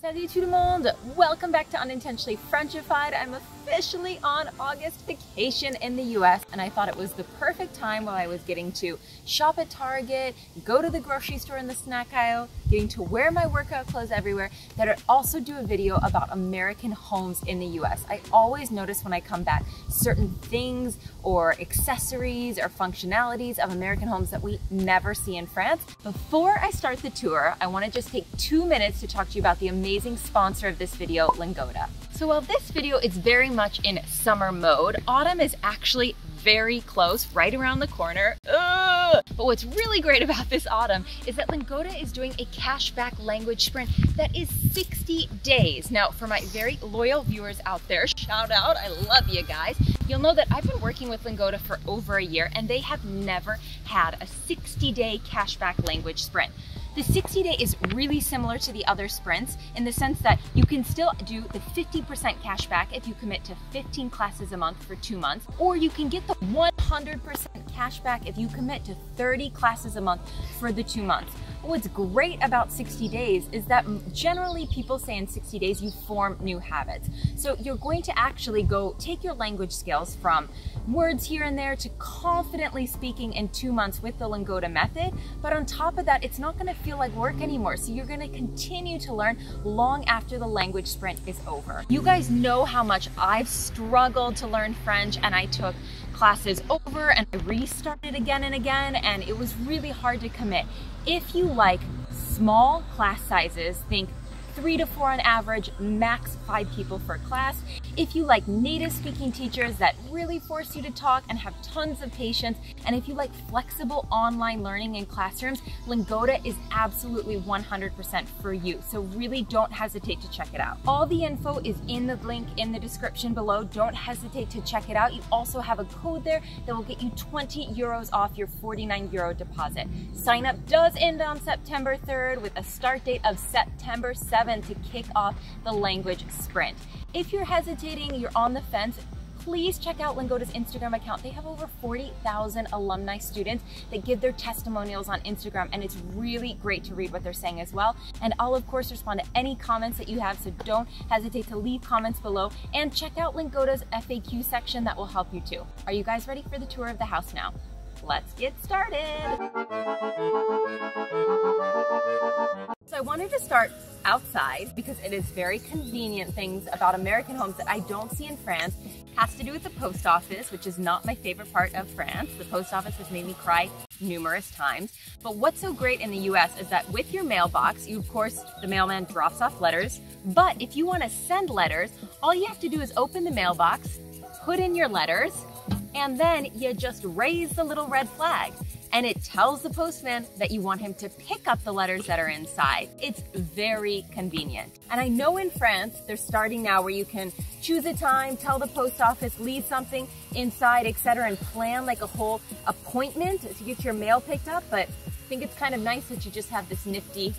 Salut tout le monde! Welcome back to Unintentionally Frenchified. I'm officially on August vacation in the US, and I thought it was the perfect time while I was getting to shop at Target, go to the grocery store in the snack aisle, getting to wear my workout clothes everywhere, that I'd also do a video about American homes in the US. I always notice when I come back certain things or accessories or functionalities of American homes that we never see in France. Before I start the tour, I want to just take 2 minutes to talk to you about the amazing sponsor of this video, Lingoda. So while this video is very much in summer mode, autumn is actually very close, right around the corner. Ugh! But what's really great about this autumn is that Lingoda is doing a cashback language sprint that is 60 days. Now, for my very loyal viewers out there, shout out, I love you guys. You'll know that I've been working with Lingoda for over a year and they have never had a 60-day cashback language sprint. The 60-day is really similar to the other sprints in the sense that you can still do the 50% cash back if you commit to 15 classes a month for 2 months, or you can get the 100% cash back if you commit to 30 classes a month for the 2 months. What's great about 60 days is that generally people say in 60 days you form new habits. So you're going to actually go take your language skills from words here and there to confidently speaking in 2 months with the Lingoda method. But on top of that, it's not going to feel like work anymore. So you're going to continue to learn long after the language sprint is over. You guys know how much I've struggled to learn French, and I took classes over and I restarted again and again, and it was really hard to commit. If you like small class sizes, think 3 to 4 on average, max 5 people per class. If you like native speaking teachers that really force you to talk and have tons of patience, and if you like flexible online learning in classrooms, Lingoda is absolutely 100% for you. So really don't hesitate to check it out. All the info is in the link in the description below. Don't hesitate to check it out. You also have a code there that will get you 20 euros off your 49 euro deposit. Sign up does end on September 3rd with a start date of September 7th to kick off the language sprint. If you're hesitating, you're on the fence, please check out Lingoda's Instagram account. They have over 40,000 alumni students that give their testimonials on Instagram, and it's really great to read what they're saying as well. And I'll of course respond to any comments that you have, so don't hesitate to leave comments below, and check out Lingoda's FAQ section, that will help you too. Are you guys ready for the tour of the house now? Let's get started. So I wanted to start outside because it is very convenient. Things about American homes that I don't see in France has to do with the post office, which is not my favorite part of France. The post office has made me cry numerous times. But what's so great in the US is that with your mailbox, of course, the mailman drops off letters. But if you want to send letters, all you have to do is open the mailbox, put in your letters, and then you just raise the little red flag. And it tells the postman that you want him to pick up the letters that are inside. It's very convenient. And I know in France, they're starting now where you can choose a time, tell the post office, leave something inside, etc., and plan like a whole appointment to get your mail picked up. But I think it's kind of nice that you just have this nifty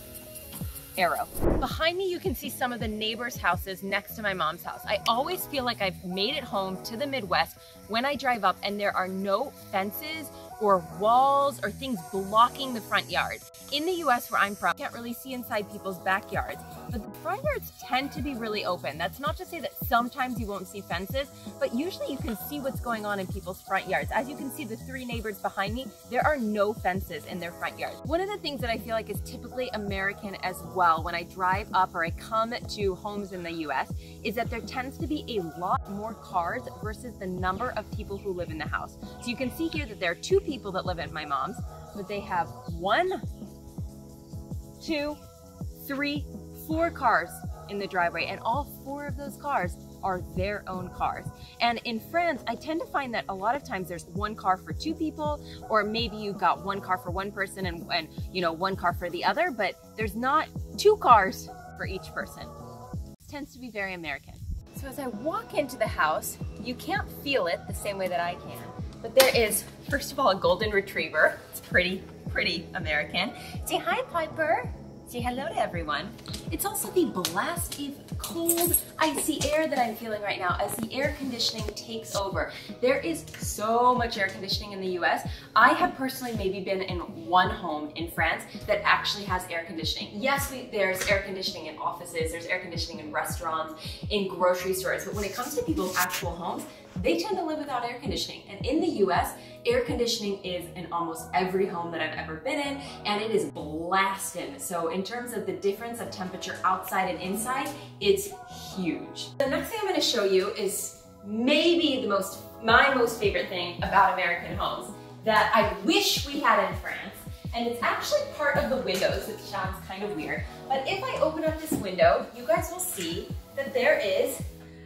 arrow. Behind me, you can see some of the neighbors' houses next to my mom's house. I always feel like I've made it home to the Midwest when I drive up and there are no fences or walls or things blocking the front yard. In the US where I'm from, you can't really see inside people's backyards, but the front yards tend to be really open. That's not to say that sometimes you won't see fences, but usually you can see what's going on in people's front yards. As you can see, the 3 neighbors behind me, there are no fences in their front yards. One of the things that I feel like is typically American as well when I drive up or I come to homes in the US is that there tends to be a lot more cars versus the number of people who live in the house. So you can see here that there are 2 people that live at my mom's, but they have 1, 2, 3, 4 cars in the driveway, and all 4 of those cars are their own cars. And in France, I tend to find that a lot of times there's 1 car for 2 people, or maybe you've got 1 car for 1 person and you know, 1 car for the other, but there's not 2 cars for each person. This tends to be very American. So as I walk into the house, you can't feel it the same way that I can, but there is, first of all, a golden retriever. It's pretty American. Say hi, Piper. Say hello to everyone. It's also the blast of cold, icy air that I'm feeling right now as the air conditioning takes over. There is so much air conditioning in the US. I have personally maybe been in one home in France that actually has air conditioning. Yes, there's air conditioning in offices, there's air conditioning in restaurants, in grocery stores, but when it comes to people's actual homes, they tend to live without air conditioning. And in the US, air conditioning is in almost every home that I've ever been in, and it is blasting. So in terms of the difference of temperature outside and inside, it's huge. The next thing I'm gonna show you is maybe my most favorite thing about American homes that I wish we had in France. And it's actually part of the windows, which sounds kind of weird. But if I open up this window, you guys will see that there is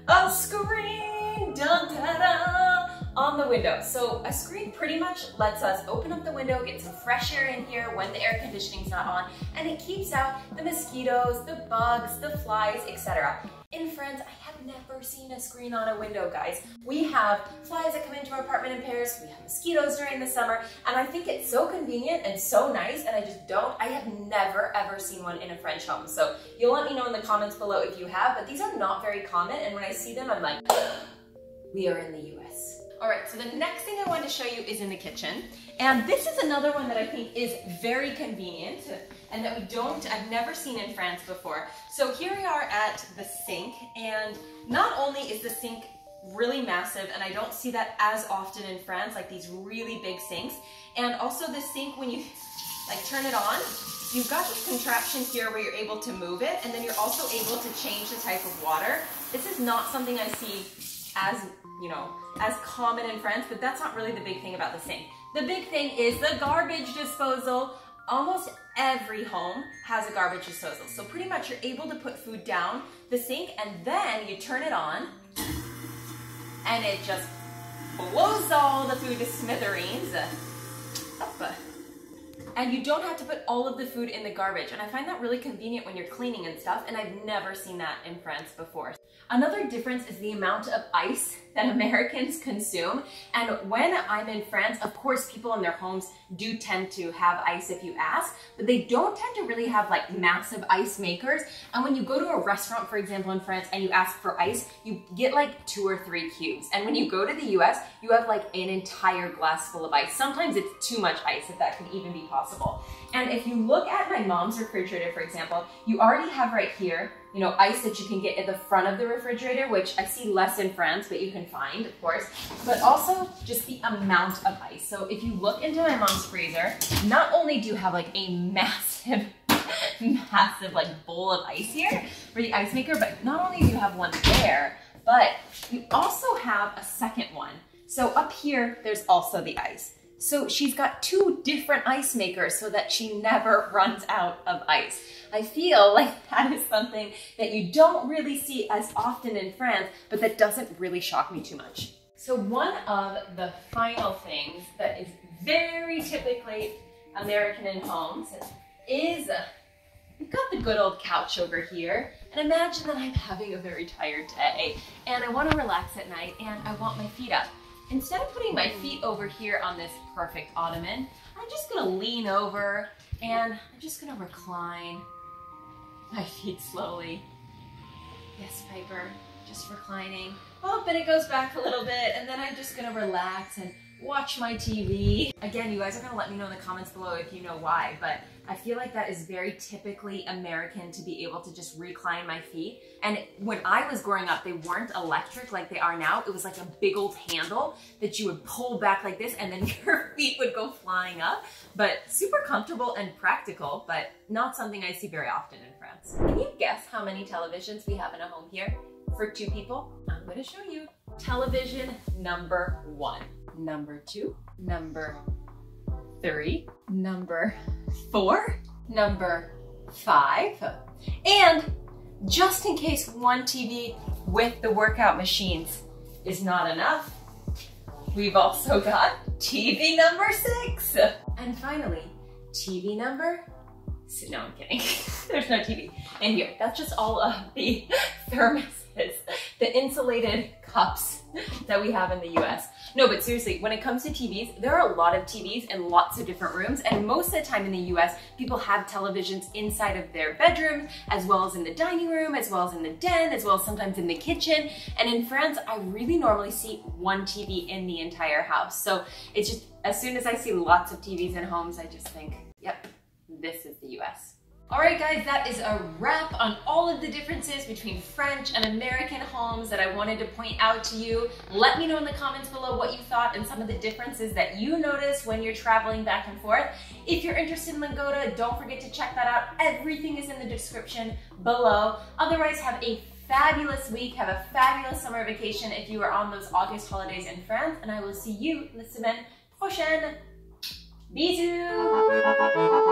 a screen, dun, da, da, on the window. So a screen pretty much lets us open up the window, get some fresh air in here when the air conditioning's not on, and it keeps out the mosquitoes, the bugs, the flies, etc. In France, I have never seen a screen on a window, guys. We have flies that come into our apartment in Paris, we have mosquitoes during the summer, and I think it's so convenient and so nice, and I have never ever seen one in a French home. So you'll let me know in the comments below if you have, but these are not very common, and when I see them, I'm like, we are in the US. All right, so the next thing I want to show you is in the kitchen. And this is another one that I think is very convenient and that I've never seen in France before. So here we are at the sink, and not only is the sink really massive, and I don't see that as often in France, like these really big sinks, and also the sink, when you like turn it on, you've got this contraption here where you're able to move it, and then you're also able to change the type of water. This is not something I see as common in France, but that's not really the big thing about the sink. The big thing is the garbage disposal. Almost every home has a garbage disposal. So pretty much you're able to put food down the sink, and then you turn it on and it just blows all the food to smithereens. And you don't have to put all of the food in the garbage. And I find that really convenient when you're cleaning and stuff, and I've never seen that in France before. Another difference is the amount of ice that Americans consume. And when I'm in France, of course, people in their homes do tend to have ice if you ask, but they don't tend to really have like massive ice makers. And when you go to a restaurant, for example, in France, and you ask for ice, you get like 2 or 3 cubes. And when you go to the US, you have like an entire glass full of ice. Sometimes it's too much ice, if that can even be possible. And if you look at my mom's refrigerator, for example, you already have right here, ice that you can get at the front of the refrigerator, which I see less in France, but you can find, of course, but also just the amount of ice. So if you look into my mom's freezer, not only do you have like a massive like bowl of ice here for the ice maker, but not only do you have one there, but you also have a second one. So up here, there's also the ice. So she's got 2 different ice makers so that she never runs out of ice. I feel like that is something that you don't really see as often in France, but that doesn't really shock me too much. So one of the final things that is very typically American in homes is we've got the good old couch over here. And imagine that I'm having a very tired day and I want to relax at night and I want my feet up. Instead of putting my feet over here on this perfect ottoman, I'm just gonna lean over and I'm just gonna recline my feet slowly. Yes, Piper, just reclining. Oh, and it goes back a little bit, and then I'm just gonna relax and watch my TV. Again, you guys are gonna let me know in the comments below if you know why, but I feel like that is very typically American to be able to just recline my feet. And when I was growing up, they weren't electric like they are now. It was like a big old handle that you would pull back like this and then your feet would go flying up. But super comfortable and practical, but not something I see very often in France. Can you guess how many televisions we have in a home here for 2 people? I'm gonna show you. Television number 1, number 2, number 3, number 4, number 5, and just in case one TV with the workout machines is not enough, we've also got TV number 6. And finally, TV number, no, I'm kidding. There's no TV in here. That's just all of the thermoses, the insulated cups that we have in the US. No, but seriously, when it comes to TVs, there are a lot of TVs in lots of different rooms, and most of the time in the US, people have televisions inside of their bedrooms, as well as in the dining room, as well as in the den, as well as sometimes in the kitchen. And in France, I really normally see one TV in the entire house. So it's just, as soon as I see lots of TVs in homes, I just think, yep, this is the US. All right, guys, that is a wrap on all of the differences between French and American homes that I wanted to point out to you. Let me know in the comments below what you thought and some of the differences that you notice when you're traveling back and forth. If you're interested in Lingoda, don't forget to check that out. Everything is in the description below. Otherwise, have a fabulous week. Have a fabulous summer vacation if you are on those August holidays in France, and I will see you la semaine prochaine. Bisous!